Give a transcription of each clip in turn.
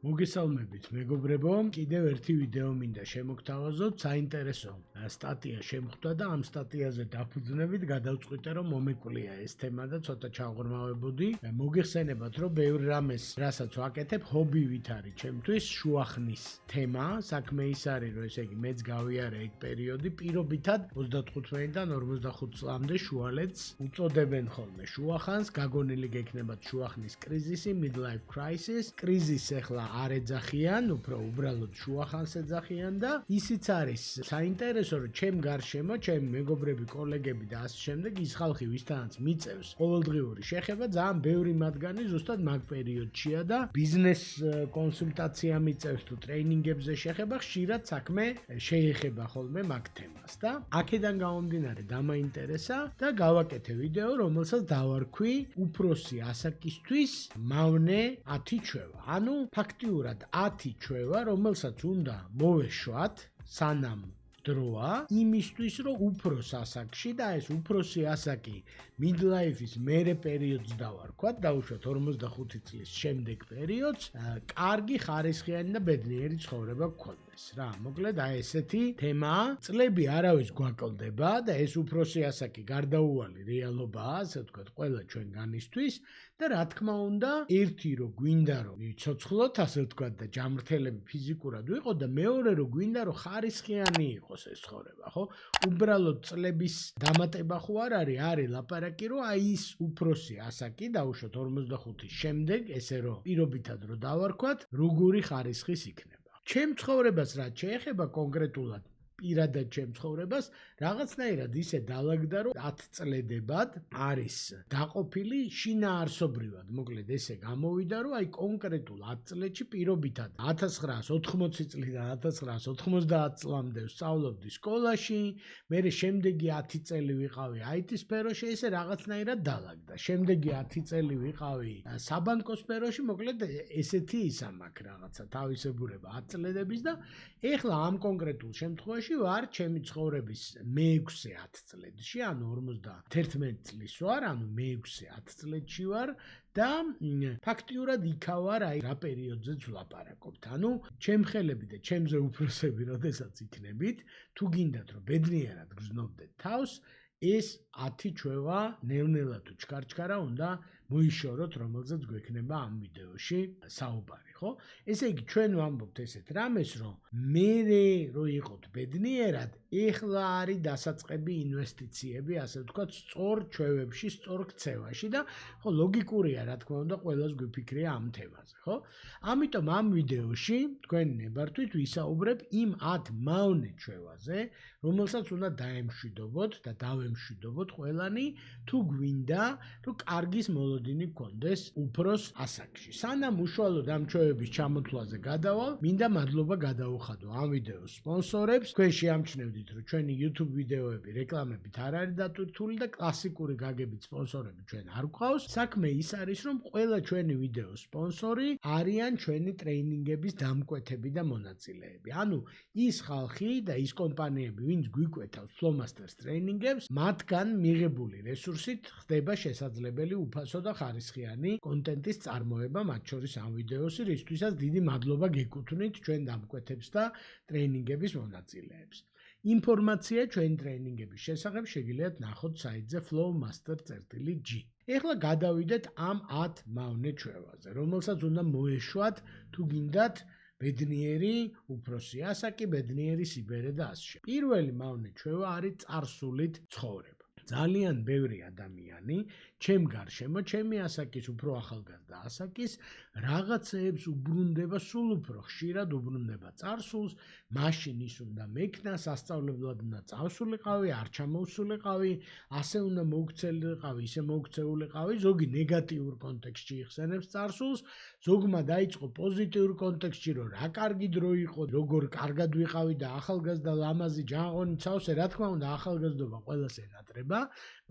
მოგესალმებით მეგობრებო, კიდევ ერთი ვიდეო მინდა შემოგთავაზოთ, საინტერესო სტატია შემხვდა და ამ სტატიაზე დაფუძნებით გადავწყვიტე რომ მომეკვლია ეს თემა და ცოტა ჩაღრმავებოდი. მოგეხსენებათ რომ ბევრ რამეს რასაც ვაკეთებ ჰობივით არის ჩემთვის შუახნის თემა, საქმე ის არის რომ ესე იგი მეც გავიარე ეგ პერიოდი პირობითად 35-დან 45 წლამდე შუალედს უწოდებენ ხოლმე შუახანს, გაგონილი გექნებათ შუახნის კრიზისი, midlife crisis, კრიზისი ახლა არ ეძახიან, უფრო უბრალოდ შუახანს ეძახიან და ისიც არის საინტერესო რომ ჩემ გარშემო, ჩემი მეგობრები, კოლეგები და ასე შემდეგ ის ხალხი ვისთანაც მიწევს ყოველდღიური შეხება, ძალიან ბევრი მათგანი ზუსტად მაგ პერიოდშია და ბიზნეს კონსულტაცია მიწევს თუ ტრეინინგებზე შეხება, ხშირად საქმე შეეხება ხოლმე მაგ თემას და აქედან გამომდინარე დამაინტერესა და გავაკეთე ვიდეო, რომელსაც დავარქვი უფროსი ასაკისთვის მავნე 10 ჩვევა. ანუ ფაქტიურად 10 ჩვევა, რომელსაც უნდა მოვეშვათ სანამ დროა იმისთვის, რომ უფროს ასაკში და ეს უფროსი ასაკი midlife-ის მერე პერიოდს დავარქვათ, დაუშვათ 45 წლის შემდეგ პერიოდს, კარგი ხარისხიანი და ბედნიერი ცხოვრება გქონდეს რა. მოკლედ აი ესეთი თემაა. წლები არავის გვაკლდება და ეს უფროსი ასაკი გარდაუვალი რეალობაა, ასე ვთქვათ, ყველა ჩვენგანისთვის და რა თქმა უნდა, ერთი რომ გვინდა რომ ვიცოცხლოთ, ასე ვთქვათ და ჯამრთელები ფიზიკურად ვიყოთ და მეორე რომ გვინდა რომ ხარისხიანი იყოს ეს ცხოვრება, ხო? უბრალოდ წლების დამატება ხო არ არის ლაპარაკი რომ აი ის უფროსი ასაკი დაუშვათ 45-ის შემდეგ, ესე რომ პირობითად რომ დავარქვათ, როგორი ხარისხის იქნება. ჩემ ცხოვრებას რაც შეეხება კონკრეტულად პირადად ჩემ ცხოვრებას რაღაცნაირად ისე დაალაგდა რომ 10 წლებად არის დაყოფილი შინაარსობრივად. მოკლედ ესე გამოვიდა რომ აი კონკრეტულ 10 წლებში პირობითად 1980 წლიდან 1990 წლამდე ვსწავლობდი სკოლაში, მერე შემდეგი 10 წელი ვიყავი IT სფეროში, ესე რაღაცნაირად დაალაგდა. შემდეგი 10 წელი ვიყავი საბანკო სფეროში, მოკლედ ესეთი ისა მაქვს რაღაცა თავისებურება 10 წლედების და ეხლა ამ კონკრეტულ შემთხვევაში ვარ ჩემი ცხოვრების მე-6 10 წლებში, ანუ 51 წლის ვარ, ანუ მე-6 10 წლებში ვარ და ფაქტიურად იქავარ აი რა პერიოდზეც ვლაპარაკობთ. ანუ ჩემ ხელები და ჩემზე უფროსები როდესაც იქნებით, თუ გინდათ რომ ბედნიერად გრძნობდეთ თავს, ეს 10 ჩვევა ნელ-ნელა თუ ჩქარ-ჩქარა უნდა მოიშოროთ, რომელზეც გვექნება ამ ვიდეოში საუბარი, ხო? ესე იგი ჩვენ ვამბობთ ესეთ რამეს, რომ მერე რომ იყოთ ბედნიერად, ეხლა არის დასაწყები ინვესტიციები, ასე ვთქვათ, სწორ ჩვევებში, სწორ ქცევაში და ხო ლოგიკურია, რა თქმა უნდა, ყველას გვიფიქრია ამ თემაზე, ხო? ამიტომ ამ ვიდეოში თქვენ ნებართვით ვისაუბრებ იმ 10 მავნე ჩვევაზე, რომელსაც უნდა დაემშვიდობოთ და დავემშვიდობოთ ყველანი, თუ გვინდა, რომ კარგის მოლოდინი გქონდეს უფროს ასაკში. სანამ უშუალოდ ამ ჩვევების ჩამოთვლაზე გადავალ, მინდა მადლობა გადაუხადო ამ ვიდეოს სპონსორებს. თქვენ შეამჩნევდით, რომ ჩვენი YouTube ვიდეოები რეკლამებით არ არის დატვირთული და კლასიკური გაგებით სპონსორები ჩვენ არ გვყავს. საქმე ის არის, რომ ყველა ჩვენი ვიდეოს სპონსორი არიან ჩვენი ტრეინინგების დამკვეთები და მონაწილეები. ანუ ის ხალხი და ის კომპანიები, ვინც გვიკვეთავს Flowmasters ტრეინინგებს, მათგან მიღებული რესურსით ხდება შესაძლებელი უფასო და ხარისხიანი კონტენტის წარმოება, მათ შორის ამ ვიდეოსი, რისთვისაც დიდი მადლობა გეკუთვნით ჩვენ დამკვეთებს და ტრეინინგების მონაწილეებს. ინფორმაცია ჩვენი ტრეინინგების შესახებ შეგიძლიათ ნახოთ საიტზე flowmaster.g. ეხლა გადავიდეთ ამ 10 მავნე ჩვევაზე, რომელსაც უნდა მოეშვათ თუ გინდათ ბედნიერი უფროსი ასაკი, ბედნიერი სიბერე და ასე. პირველი მავნე ჩვევა არის წარსულით ცხოვრება. ძალიან ბევრი ადამიანი ჩემ გარშემო, ჩემი ასაკის უფრო ახალგაზრდა ასაკის რაღაცეებს უბრუნდება, სულ უფრო ხშირად უბრუნდება წარსულს, მაშინ ის უნდა მექნა, სასწავლებლად უნდა წავსულიყავი, არ ჩამოვსულიყავი, ასე უნდა მოუქცეულიყავი, ისე მოუქცეულიყავი, ზოგი ნეგატიურ კონტექსტში იხსენებს წარსულს, ზოგმა დაიწყო პოზიტიურ კონტექსტში, რომ რა კარგი დრო იყო, როგორ კარგად ვიყავი და ახალგაზრდა ლამაზი ჯანღონი ცავსე, რა თქმა უნდა ახალგაზრდობა ყველას ენატრება,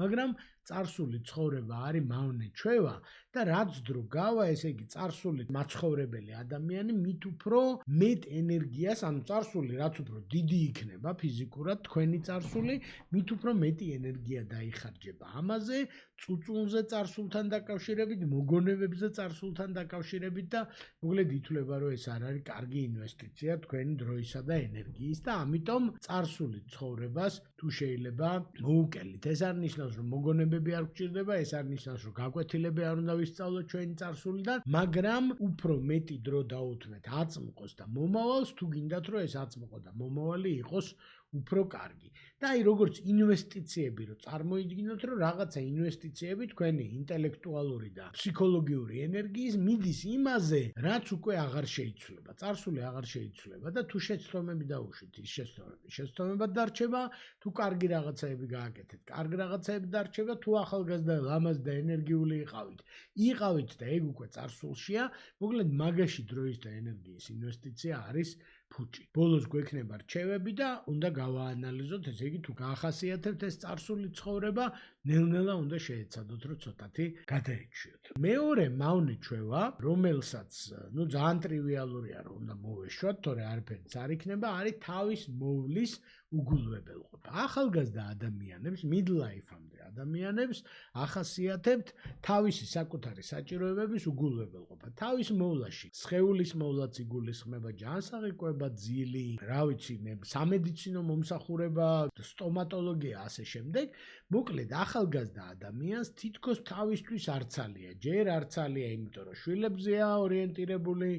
მაგრამ წარსული ცხოვრება არის მავნე ჩვევა და რაც დრო გავა, ესე იგი წარსული მაცხოვრებელი ადამიანი მით უფრო მეტ ენერგიას, ანუ წარსული რაც უფრო დიდი იქნება ფიზიკურად თქვენი წარსული, მით უფრო მეტი ენერგია დაიხარჯება ამაზე, წუწუნზე წარსულთან დაკავშირებით, მოგონებებზე წარსულთან დაკავშირებით და მოკლედ ითვლება, რომ ეს არ არის კარგი ინვესტიცია თქვენი დროისა და ენერგიის და ამიტომ წარსული ცხოვრებას თუ შეიძლება მოუკელით. ეს არ ნიშნავს, რომ მოგონებები არ გჭირდება, ეს არ ნიშნავს, რომ გაკვეთილები არ უნდა ვისწავლოთ ჩვენი წარსულიდან, მაგრამ უფრო მეტი დრო დაუთმეთ აწმყოს და მომავალს, თუ გინდათ, რომ ეს აწმყო და მომავალი იყოს უფრო კარგი. და აი როგორც ინვესტიციები რო წარმოიდგინოთ, რომ რაღაცა ინვესტიციები თქვენი ინტელექტუალური და ფსიქოლოგიური ენერგიის მიდის იმაზე, რაც უკვე აღარ შეიცვლება. წარსული აღარ შეიცვლება და თუ შეცდომები დაუშვით, ის შეცდომებად დარჩება, თუ კარგი რაღაცაები გააკეთეთ, კარგი რაღაცაები დარჩება, თუ ახალგაზრდა, ლამაზ და ენერგიული იყავით და ეგ უკვე წარსულშია, მოკლედ მაგაში დროის და ენერგიის ინვესტიცია არის ფუჭი. ბოლოს გვექნება რჩევები და უნდა გავაანალიზოთ, ესე იგი თუ გაახასიათებთ ეს წარსული ცხოვრება, ნელ-ნელა უნდა შეეცადოთ, რომ ცოტათი გადაეჩვიოთ. მეორე მავნე ჩვევა, რომელსაც, ძალიან ტრივიალურია, რომ უნდა მოვეშვათ, თორე არაფერიც არ იქნება, არის თავის მოვლის უგულვებელყოფა. ახალგაზრდა ადამიანებს, midlife-მდე ადამიანებს ახასიათებთ თავისი საკუთარი საჭიროებების უგულვებელყოფა. თავის მოვლაში სხეულის მოვლაც იგულისხმება, ჯანსაღი ძილი, რა ვიცი, სამედიცინო მომსახურება, სტომატოლოგია, ასე შემდეგ. მოკლედ, ახალგაზრდა ადამიანს თითქოს თავისთვის არცალია. ჯერ არცალია, იმიტომ რომ შვილებზეა ორიენტირებული,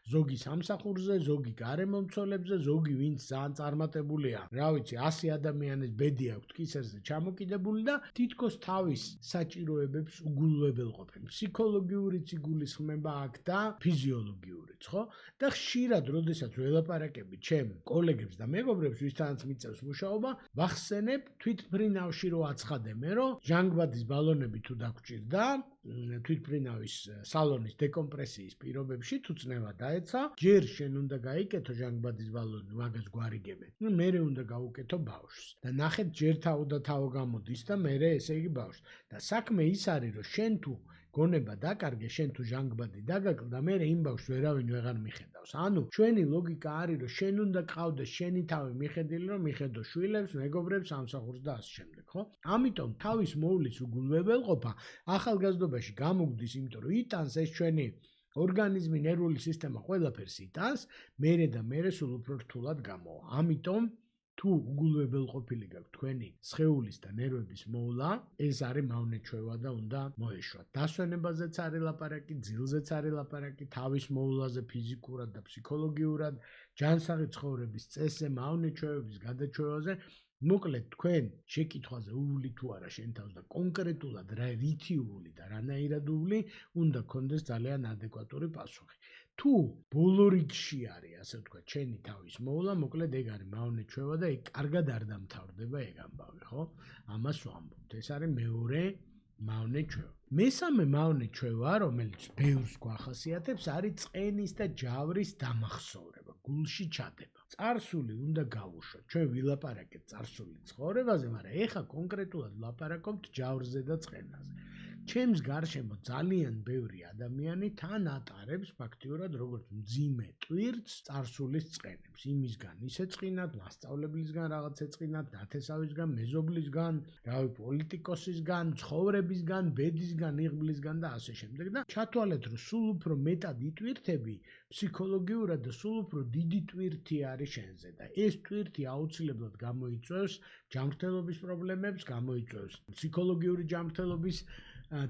ზოგი სამსახურზე, ზოგი გარემომცველებზე, ზოგი ვინც ძალიან წარმატებულია. რა ვიცი, 100 ადამიანის ბედი აქვს კისერზე ჩამოკიდებული და თითქოს თავის საჭიროებებს უგულვებელყოფენ. ფსიქოლოგიურიც იგულისხმება აქ და ფიზიოლოგიურიც, ხო? და ხშირად, როდესაც ველაპარაკები ჩემ კოლეგებს და მეგობრებს, ვისთანაც მიწევს მუშაობა, ვახსენებ თვითმფრინავში რო აცხადე მე, რომ ჟანგბადის ბალონები თუ დაგჭირდა, თვითმფრინავის სალონის დეკომპრესიის პირობებში თუ წნევა დაეცა, ჯერ შენ უნდა გაიკეთო ჟანგბადის ბალონი, მაგას გვარიგებენ. მერე უნდა გაუკეთო ბავშვს. და ნახეთ ჯერ თავ და თავ გამოდის და მერე ესე იგი ბავშვს. და საქმე ის არის, რომ შენ თუ გონება დაკარგე, შენ თუ ჟანგბადი დაგაკლდა, მერე იმ ბავშვს ვერავინ ვეღარ მიხედავს. ანუ ჩვენი ლოგიკა არის, რომ შენ უნდა ყავდეს შენი თავი მიხედილი, რომ მიხედო შვილებს, მეგობრებს, სამსახურს და ასე შემდეგ, ხო? ამიტომ თავის მოვლის უგულვებელყოფა ახალგაზრდობაში გამოგდის, იმიტომ რომ იტანს ეს ჩვენი ორგანიზმი, ნერვული სისტემა ყველაფერს იტანს, მერე და მერე სულ უფრო რთულად გამოვა. ამიტომ თუ უგულვებელყოფილი გაქვთ თქვენი სხეულის და ნერვების მოვლა, ეს არის მავნე ჩვევა და უნდა მოეშვათ. დასვენებაზეც არის ლაპარაკი, ძილზეც არის ლაპარაკი, თავის მოვლაზე ფიზიკურად და ფსიქოლოგიურად, ჯანსაღი ცხოვრების წესზე, მავნე ჩვევების გადაჩვევაზე. მოკლედ თქვენ შეკითხვაზე უვლი თუ არა შენ თავს და კონკრეტულად რა რითი უვლი და რანაირად უვლი, უნდა გქონდეს ძალიან ადეკვატური პასუხი. თუ ბოლო რიგში არის, ასე ვთქვათ, შენი თავის მოვლა, მოკლედ ეგ არის მავნე ჩვევა და ეგ კარგად არ დამთავრდება ეგ ამბავი, ხო? ამას ვამბობთ. ეს არის მეორე მავნე ჩვევა. მესამე მავნე ჩვევა, რომელიც ბევრს გვახასიათებს, არის წყენის და ჯავრის დამახსოვრება, გულში ჩადება. წარსული უნდა გავუშვათ. ჩვენ ვილაპარაკეთ წარსული ცხოვრებაზე, მაგრამ ეხა კონკრეტულად ვლაპარაკობთ ჯავრზე და წყენაზე. ჩემს გარშემო ძალიან ბევრი ადამიანი თან ატარებს ფაქტიურად როგორც მძიმე ტვირთს წარსულის წყენებს. იმისგან ისე წყინათ, მასწავლებლისგან რაღაც ეწყინათ, ნათესავისგან, მეზობლისგან, რავი, პოლიტიკოსისგან, ცხოვრებისგან, ბედისგან, იღბლისგან და ასე შემდეგ. და ჩათვალეთ, რომ სულ უფრო მეტად იტვირთები, ფსიქოლოგიურად და სულ უფრო დიდი ტვირთი არის შენზე და ეს ტვირთი აუცილებლად გამოიწვევს ჯანმრთელობის პრობლემებს, გამოიწვევს ფსიქოლოგიური ჯანმრთელობის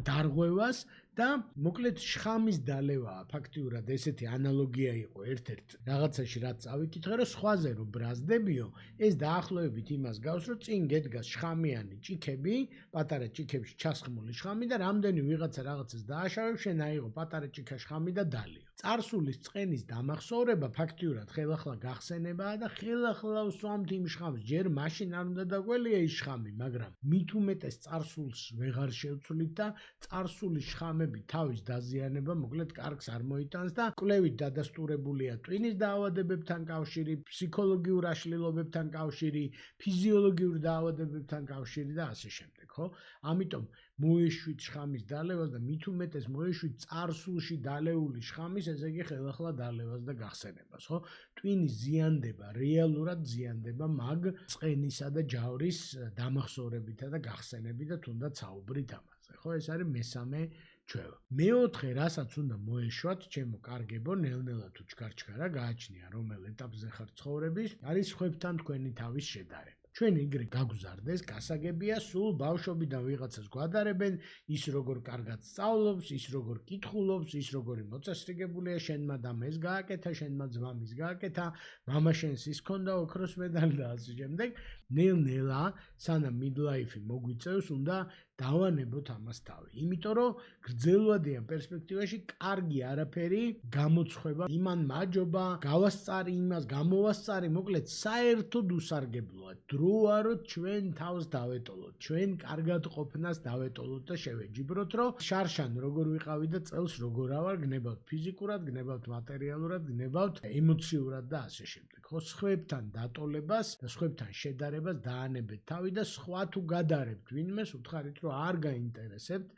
დარღვევას და მოკლედ შხამის დალევაა ფაქტიურად ესეთი ანალოგია იყო ერთ-ერთ რაღაცაში რაც წავიკითხე რომ სხვაზე რომ ბრაზდებიო ეს დაახლოებით იმას გავს რომ წინ გედგას შხამიანი ჭიქები პატარა ჭიქებში ჩასხმული შხამი და რამდენი ვიღაცა რაღაცას დააშავებს შენ აიღო პატარა ჭიქა შხამი და დალიო წარსულის წყენის დამახსოვრება ფაქტიურად ხელახლა გახსენებაა და ხელახლა ვსვამთ იმ შხამს ჯერ მაშინ არ უნდა დაგველია ის შხამი მაგრამ მით უმეტეს წარსულს ვეღარ შევცვლით და წარსული შხამი შთამებით თავის დაზიანება მოკლედ კარგს არ მოიტანს და კვლევით დადასტურებულია ტვინის დაავადებებთან კავშირი, ფსიქოლოგიურ აშლილობებთან კავშირი, ფიზიოლოგიურ დაავადებებთან კავშირი და ასე შემდეგ, ხო? ამიტომ მოეშვით შხამის დალევას და მით უმეტეს მოეშვით წარსულში დალეული შხამის, ესე იგი ხელახლა დალევას და გახსენებას, ხო? ტვინი ზიანდება, რეალურად ზიანდება მაგ წყენისა და ჯავრის დამახსოვრებითა და გახსენებით და თუნდაც საუბრით ამაზე, ხო? ეს არის მესამე ჩვევა. მეოთხე, რასაც უნდა მოეშვათ, ჩემო კარგებო, ნელ-ნელა თუ ჩქარ-ჩქარა გააჩნია რომელ ეტაპზე ხარ ცხოვრების, არის სხვებთან თქვენი თავის შედარება. ჩვენ იგრე გაგზარდეს, გასაგებია, სულ ბავშვობიდან ვიღაცას გვადარებენ, ის როგორ კარგად სწავლობს, ის როგორ კითხულობს, ის როგორი მოწესრიგებულია, შენმა და ეს გააკეთა, შენმა ძმამ ის გააკეთა, მამა შენს ის ქონდა ოქროს მედალი და ასე შემდეგ. ნელ-ნელა, სანამ midlife-ი მოგვიწევს, უნდა დავანებოთ ამას თავი. იმიტომ რომ გრძელვადიან პერსპექტივაში კარგი არაფერი გამოცხება, იმან მაჯობა, გავასწარი იმას, გამოვასწარი, მოკლედ საერთოდ უსარგებლოა. დროა რომ ჩვენ თავს დავეტოლოთ, ჩვენ კარგად ყოფნას დავეტოლოთ და შევეჯიბროთ, რომ შარშან როგორ ვიყავი და წელს როგორ ავარ, გნებავთ ფიზიკურად, გნებავთ მატერიალურად, გნებავთ ემოციურად და ასე შემდეგ. ხო, სხვებთან დატოლებას და სხვებთან შედარებას დაანებეთ თავი და სხვა თუ გადარებთ ვინმეს, უთხარით რომ არ გაინტერესებთ,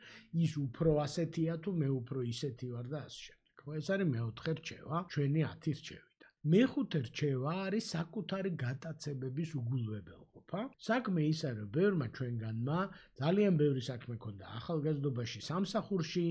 ის უფრო ასეთია თუ მე უფრო ისეთი ვარ და ასე შემდეგ. ხო, ეს არის მეოთხე რჩევა, ჩვენი 10 რჩევიდან. მეხუთე რჩევა არის საკუთარი გატაცებების უგულვებელყოფა. საქმე ის არის, რომ ბევრმა ჩვენგანმა ძალიან ბევრი საქმე ქონდა ახალგაზრდობაში, სამსახურში,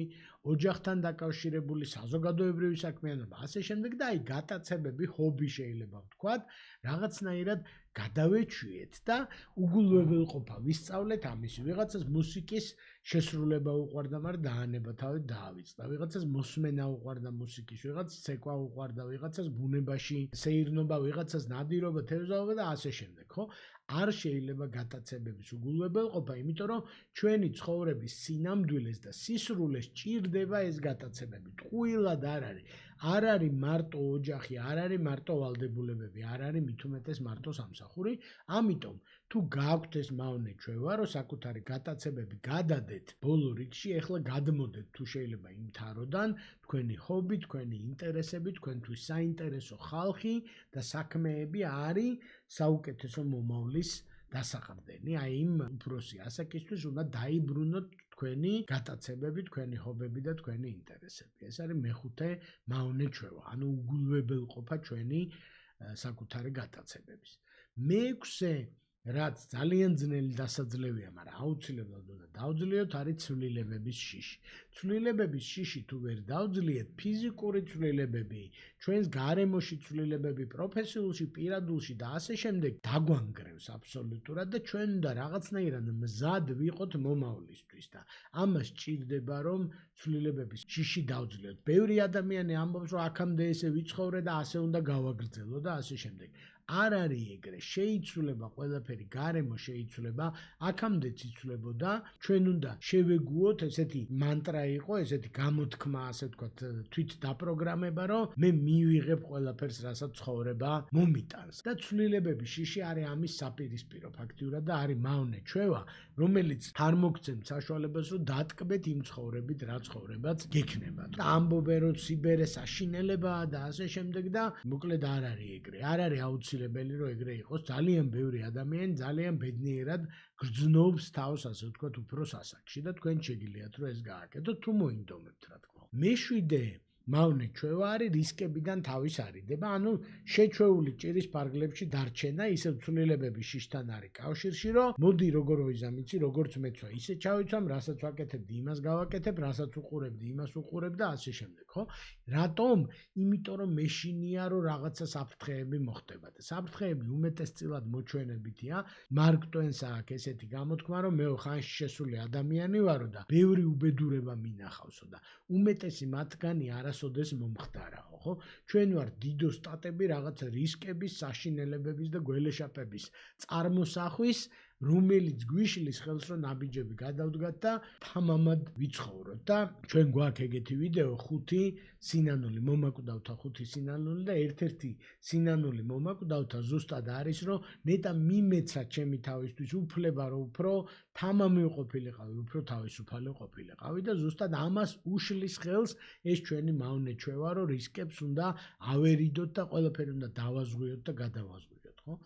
ოჯახთან დაკავშირებული, საზოგადოებრივი საქმიანობა, ასე შემდეგ და აი გატაცებები, ჰობი შეიძლება ვთქვათ, რაღაცნაირად გადავეჩვიეთ და უგულვებელყოფა ვისწავლეთ ამისი. ვიღაცას მუსიკის შესრულება უყვარდა, მაგრამ დაანება თავი დაავიწყდა. ვიღაცას მოსმენა უყვარდა მუსიკის, ვიღაცას ცეკვა უყვარდა, ვიღაცას ბუნებაში სეირნობა, ვიღაცას ნადირობა, თევზაობა და ასე შემდეგ, ხო? არ შეიძლება გატაცებების უგულვებელყოფა, იმიტომ რომ ჩვენი ცხოვრების სინამდვილეს და სისრულეს ჭირდება ეს გატაცებები. ტყუილად არ არის. არ არის მარტო ოჯახი, არ არის მარტო ვალდებულებები, არ არის მით უმეტეს მარტო სამსახური. ამიტომ თუ გააქვთ ეს მავნე ჩვევა, რომ საკუთარი გატაცებები გადადეთ ბოლო რიგში, ეხლა გადმოდეთ თუ შეიძლება იმ თაროდან, თქვენი ჰობი, თქვენი ინტერესები, თქვენთვის საინტერესო ხალხი და საქმეები არის საუკეთესო მომავლის დასაყრდენი. აი იმ უფროსი ასაკისთვის უნდა დაიბრუნოთ თქვენი გატაცებები, თქვენი ჰობები და თქვენი ინტერესები. ეს არის მეხუთე მავნე ჩვევა, ანუ უგულვებელყოფა ჩვენი საკუთარი გატაცებების. მეექვსე, რაც ძალიან ძნელი დასაძლევია, მაგრამ აუცილებლად უნდა დავძლიოთ, არის ცვლილებების შიში. ცვლილებების შიში თუ ვერ დავძლიეთ, ფიზიკური ცვლილებები, ჩვენს გარემოში ცვლილებები, პროფესიულში, პირადულში და ასე შემდეგ დაგვანგრევს აბსოლუტურად და ჩვენ უნდა რაღაცნაირად მზად ვიყოთ მომავლისთვის და ამას ჭირდება, რომ ცვლილებების შიში დავძლიოთ. ბევრი ადამიანი ამბობს, რომ აქამდე ესე ვიცხოვრე და ასე უნდა გავაგრძელო და ასე შემდეგ. არ არის ეგრე, შეიცვლება ყველაფერი, გარემო შეიცვლება, აქამდეც იცვლებოდა, ჩვენ უნდა შევეგუოთ, ესეთი მანტრა იყო, ესეთი გამოთქმა, ასე ვთქვათ, თვით დაპროგრამება, რომ მე მივიღებ ყველაფერს, რასაც ცხოვრება მომიტანს. და ცვლილებების შიში არის ამის საპირისპირო ფაქტიურად და არის მავნე ჩვევა, რომელიც არ მოგცემთ საშუალებას, რომ დატკბეთ იმ ცხოვრებით, რა ცხოვრებაც გექნება. და ამბობენ, რომ სიბერე საშინელებაა და ასე შემდეგ და მოკლედ არ არის ეგრე, არ არის აუცილებელი რომ ეგრე იყოს. ძალიან ბევრი ადამიანი ძალიან ბედნიერად გრძნობს თავს, ასე ვთქვათ, უფროს ასაკში და თქვენ შეგიძლიათ რომ ეს გააკეთოთ, თუ მოინდომებთ, რა თქმა უნდა. მეშვიდე მავნე ჩვევა არის რისკებიდან თავის არიდება, ანუ შეჩვეული ჭირის ფარგლებში დარჩენა, ისევ ცვლილებების შიშთან არის კავშირში, რომ მოდი როგორ ვიზამიცი, როგორც მეცვა, ისე ჩავიცვამ, რასაც ვაკეთებდი, იმას გავაკეთებ, რასაც უყურებდი, იმას უყურებ და ასე შემდეგ, ხო? რატომ? იმიტომ რომ მეშინია რომ რაღაცა საფრთხეები მოხდება და საფრთხეები უმეტესწილად მოჩვენებითია. მარკ ტვენს აქვს ესეთი გამოთქმა, რომ მე ხანში შესული ადამიანი ვარო და ბევრი უბედურება მინახავსო და უმეტესი მათგანი არასოდეს მომხდარაო, ხო? ჩვენ ვართ დიდო სტატები რაღაც რისკების, საშინელებების და გველეშაპების წარმოსახვის რომელიც გვიშლის ხელს რომ ნაბიჯები გადავდგათ და თამამად ვიცხოვროთ და ჩვენ გვაქვს ეგეთი ვიდეო 5 სინანული მომაკვდავთა 5 სინანული და ერთ-ერთი სინანული მომაკვდავთა ზუსტად არის რომ ნეტა მიმეცა ჩემი თავისთვის უფლება რომ უფრო თამამი ყოფილიყავი, უფრო თავისუფალი ყოფილიყავი და ზუსტად ამას უშლის ხელს ეს ჩვენი მავნე ჩვევა რომ რისკებს უნდა ავერიდოთ და ყველაფერი უნდა დავაზღვიოთ და გადავაზღვიოთ, ხო?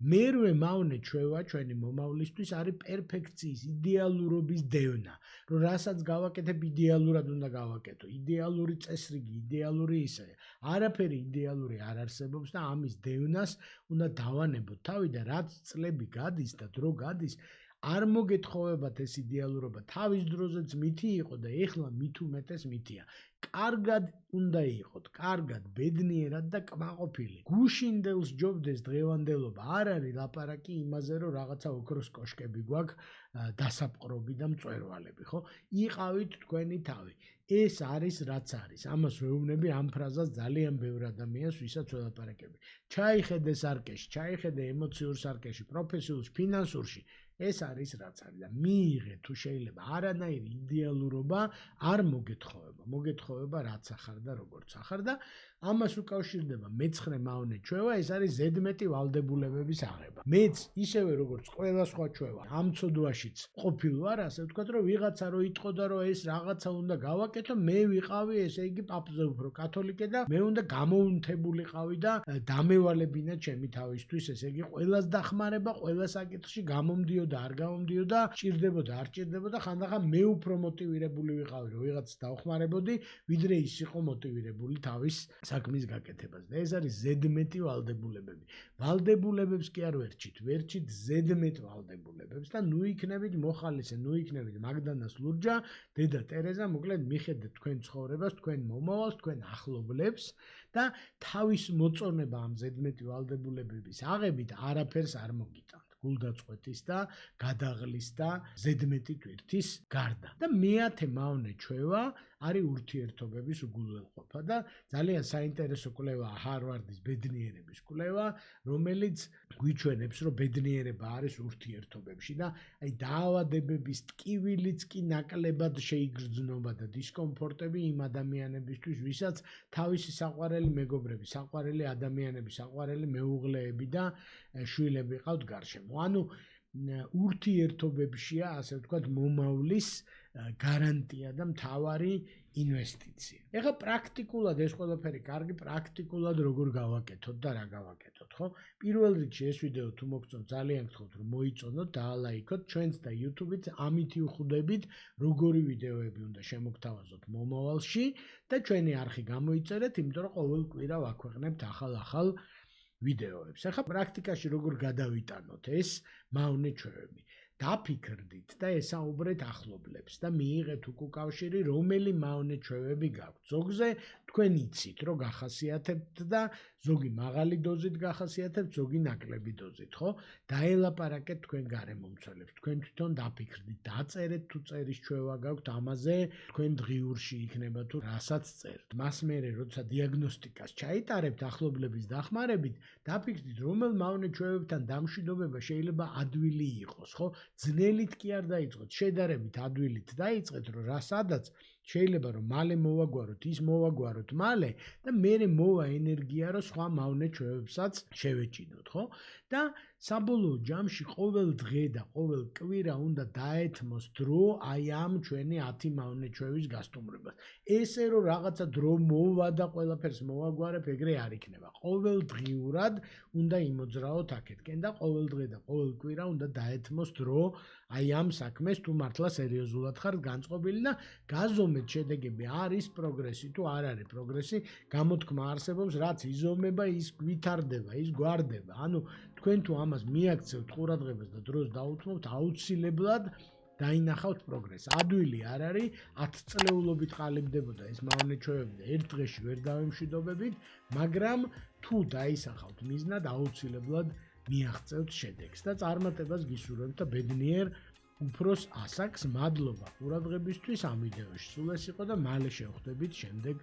მერვე მავნე ჩვევა ჩვენი მომავლისთვის არის პერფექციის, იდეალურობის დევნა, რომ რასაც გავაკეთებ იდეალურად უნდა გავაკეთო, იდეალური წესრიგი, იდეალური ისე. არაფერი იდეალური არ არსებობს და ამის დევნას უნდა დავანებოთ თავი და რაც წლები გადის და დრო გადის, არ მოგეთხოვებათ ეს იდეალურობა თავის დროზეც მითი იყო და ეხლა მით უმეტეს მითია. კარგად უნდა იყოთ, კარგად, ბედნიერად და კმაყოფილი. გუშინდელს ჯობდეს დღევანდელობა, არ არის ლაპარაკი იმაზე, რომ რაღაცა ოქროს კოშკები გვაქვს, დასაპყრობი და მწვერვალები, ხო? იყავით თქვენი თავი. ეს არის რაც არის. ამას ვეუბნები ამ ფრაზას ძალიან ბევრ ადამიანს, ვისაც ველაპარაკები. ჩაიხედე სარკეში, ჩაიხედე ემოციურ სარკეში, პროფესიულში, ფინანსურში. ეს არის რაც არის და მიიღე თუ შეიძლება არანაირი იდეალურობა არ მოგეთხოვება. მოგეთხოვება რაც ახარ და როგორც ახარ და ამას უკავშირდება მეცხრე მავნე ჩვევა, ეს არის ზედმეტი ვალდებულებების აღება. მეც ისევე როგორც ყველა სხვა ჩვევა ამ ცოდვაშიც ყოფილ ვარ, ასე ვთქვათ, რომ ვიღაცა რო იტყოდა რომ ეს რაღაცა უნდა გავაკეთო, მე ვიყავი ესე იგი პაპზე უფრო კათოლიკე და მე უნდა გამოუნთებულიყავი და დამევალებინა ჩემი თავისთვის, ესე იგი ყველას დახმარება, ყველა საკითხში გამომდიოდა, არ გამომდიოდა, ჭირდებოდა, არ ჭირდებოდა, ხანდახან მე უფრო მოტივირებული ვიყავი, რომ ვიღაცას დავხმარებოდი, ვიდრე ის იყო მოტივირებული თავის საქმის გაკეთებას და ეს არის ზედმეტი ვალდებულებები. ვალდებულებებს კი არ ვერჩით ზედმეტ ვალდებულებებს და ნუ იქნებით მოხალისე, ნუ იქნებით მაგდანას ლურჯა, დედა ტერეზა, მოკლედ მიხედეთ თქვენ ცხოვრებას, თქვენ მომავალს, თქვენ ახლობლებს და თავის მოწონება ამ ზედმეტი ვალდებულებების აღებით არაფერს არ მოგიტანთ. გულდაწყვეტის და გადაღლის და ზედმეტი ტვირთის გარდა. და მეათე მავნე ჩვევა არის ურთიერთობების უგულველყოფა და ძალიან საინტერესო კვლევაა ჰარვარდის ბედნიერების კვლევა, რომელიც გვიჩვენებს, რომ ბედნიერება არის ურთიერთობებში და აი დაავადებების ტკივილიც კი ნაკლებად შეიგრძნობა და დისკომფორტები იმ ადამიანებისთვის, ვისაც თავისი საყვარელი მეგობრები, საყვარელი ადამიანები, საყვარელი მეუღლეები და შვილები ყავთ გარშემო. ანუ ურთიერთობებშია, ასე ვთქვათ, მომავლის გარანტია და მთავარი ინვესტიცია. ეხლა პრაქტიკულად ეს ყველაფერი კარგი, პრაქტიკულად როგორ გავაკეთოთ და რა გავაკეთოთ, ხო? პირველ რიგში ეს ვიდეო თუ მოგწონთ, ძალიან გთხოვთ რომ მოიწონოთ, დაალაიქოთ, ჩვენც და YouTube-ით ამით ვხვდებით, როგორი ვიდეოები უნდა შემოგთავაზოთ მომავალში და ჩვენი არხი გამოიწერეთ, იმიტომ რომ ყოველ კვირა ვაქვეყნებთ ახალ ვიდეოებს. ახლა პრაქტიკაში როგორ გადავიტანოთ ეს მავნე ჩვევები. დაფიქრდით და ესაუბრეთ ახლობლებს და მიიღეთ უკავშირი, რომელი მავნე ჩვევები გაქვთ. ზოგზე თქვენ იცით, რომ გახასიათებთ და ზოგი მაღალი დოზით გახასიათებთ, ზოგი ნაკლები დოზით, ხო? დაელაპარაკეთ თქვენ გარემომცველებს, თქვენ თვითონ დაფიქრდით, დაწერეთ თუ წერის ჩვევა გაქვთ ამაზე, თქვენ დღიურში იქნება თუ რასაც წერთ. მას მერე, როცა დიაგნოსტიკას ჩაიტარებთ ახლობლების დახმარებით, დაფიქრდით, რომელ მავნე ჩვევებთან დამშვიდობება შეიძლება ადვილი იყოს, ხო? ძნელით კი არ დაიწყოთ, შედარებით ადვილით დაიწყეთ, რომ სადაც შეიძლება რომ მალე მოვაგვაროთ, ის მოვაგვაროთ მალე და მერე მოვა ენერგია, რომ სხვა მავნე ჩვევებსაც შევეჭინოთ, ხო? და საბოლოო ჯამში ყოველ დღე და ყოველ კვირა უნდა დაეთმოს დრო აი ამ ჩვენი 10 მავნე ჩვევის გასტუმრებას. ესე რომ რაღაცა დრო მოვა და ყველაფერს მოვაგვარებ, ეგრე არ იქნება. ყოველ დღიურად უნდა იმოძრაოთ აქეთკენ და ყოველ დღე და ყოველ კვირა უნდა დაეთმოს დრო აი ამ საქმეს, თუ მართლა სერიოზულად ხართ განწყობილი და გაზომეთ შედეგები, არის პროგრესი თუ არ არის პროგრესი, გამოთქმა არსებობს, რაც იზომება, ის გვითარდება, ის გვარდება. ანუ თქვენ თუ ამას მიაქცევთ ყურადღებას და დროს დაუთმობთ, აუცილებლად დაინახავთ პროგრესი. ადვილი არ არის, 10 წლეულობით ყალიბდებოდა ეს მავნე ჩვევები და ერთ დღეში ვერ დავემშვიდობებით, მაგრამ თუ დაისახავთ მიზნად, აუცილებლად მიაღწევთ შედეგს და წარმატებას გისურვებთ და ბედნიერ უფროს ასაკს. მადლობა ყურადღებისთვის ამ ვიდეოში. სულ ეს იყო და მალე შევხვდებით შემდეგ